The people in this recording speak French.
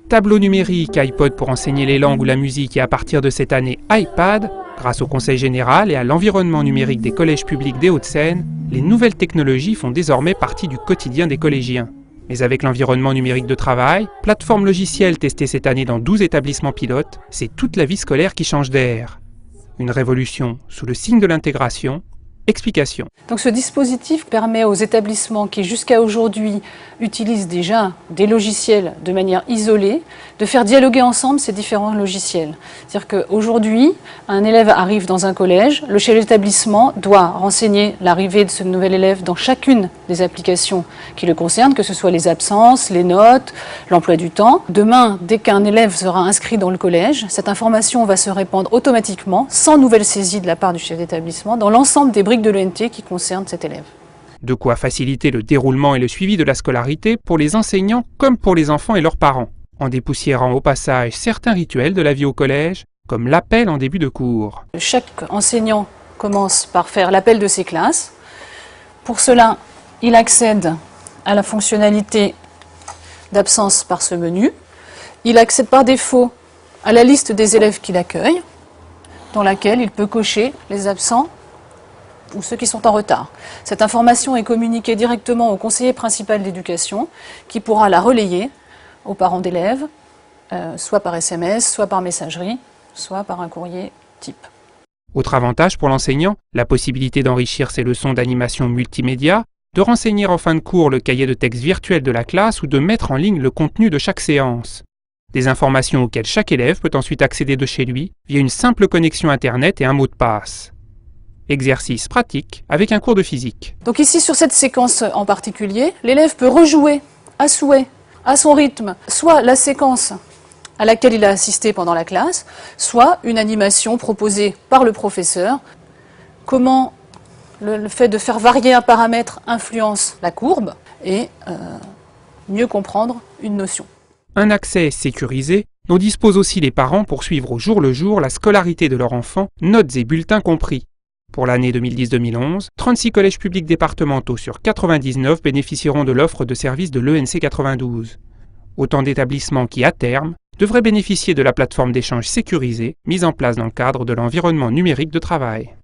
Tableau numérique, iPod pour enseigner les langues ou la musique et à partir de cette année iPad, grâce au Conseil général et à l'environnement numérique des collèges publics des Hauts-de-Seine, les nouvelles technologies font désormais partie du quotidien des collégiens. Mais avec l'environnement numérique de travail, plateforme logicielle testée cette année dans 12 établissements pilotes, c'est toute la vie scolaire qui change d'air. Une révolution sous le signe de l'intégration. Explication. Donc ce dispositif permet aux établissements qui jusqu'à aujourd'hui utilisent déjà des logiciels de manière isolée de faire dialoguer ensemble ces différents logiciels. C'est-à-dire qu'aujourd'hui, un élève arrive dans un collège, le chef d'établissement doit renseigner l'arrivée de ce nouvel élève dans chacune des applications qui le concernent, que ce soit les absences, les notes, l'emploi du temps. Demain, dès qu'un élève sera inscrit dans le collège, cette information va se répandre automatiquement, sans nouvelle saisie de la part du chef d'établissement, dans l'ensemble des briques de l'ENT qui concernent cet élève. De quoi faciliter le déroulement et le suivi de la scolarité pour les enseignants comme pour les enfants et leurs parents, en dépoussiérant au passage certains rituels de la vie au collège, comme l'appel en début de cours. Chaque enseignant commence par faire l'appel de ses classes. Pour cela, il accède à la fonctionnalité d'absence par ce menu. Il accède par défaut à la liste des élèves qu'il accueille, dans laquelle il peut cocher les absents ou ceux qui sont en retard. Cette information est communiquée directement au conseiller principal d'éducation qui pourra la relayer aux parents d'élèves, soit par SMS, soit par messagerie, soit par un courrier type. Autre avantage pour l'enseignant, la possibilité d'enrichir ses leçons d'animation multimédia, de renseigner en fin de cours le cahier de texte virtuel de la classe ou de mettre en ligne le contenu de chaque séance. Des informations auxquelles chaque élève peut ensuite accéder de chez lui via une simple connexion Internet et un mot de passe. Exercice pratique avec un cours de physique. Donc ici, sur cette séquence en particulier, l'élève peut rejouer à souhait, à son rythme, soit la séquence à laquelle il a assisté pendant la classe, soit une animation proposée par le professeur. Comment le fait de faire varier un paramètre influence la courbe et mieux comprendre une notion. Un accès sécurisé dont disposent aussi les parents pour suivre au jour le jour la scolarité de leur enfant, notes et bulletins compris. Pour l'année 2010-2011, 36 collèges publics départementaux sur 99 bénéficieront de l'offre de services de l'ENC 92. Autant d'établissements qui, à terme, devraient bénéficier de la plateforme d'échange sécurisée mise en place dans le cadre de l'environnement numérique de travail.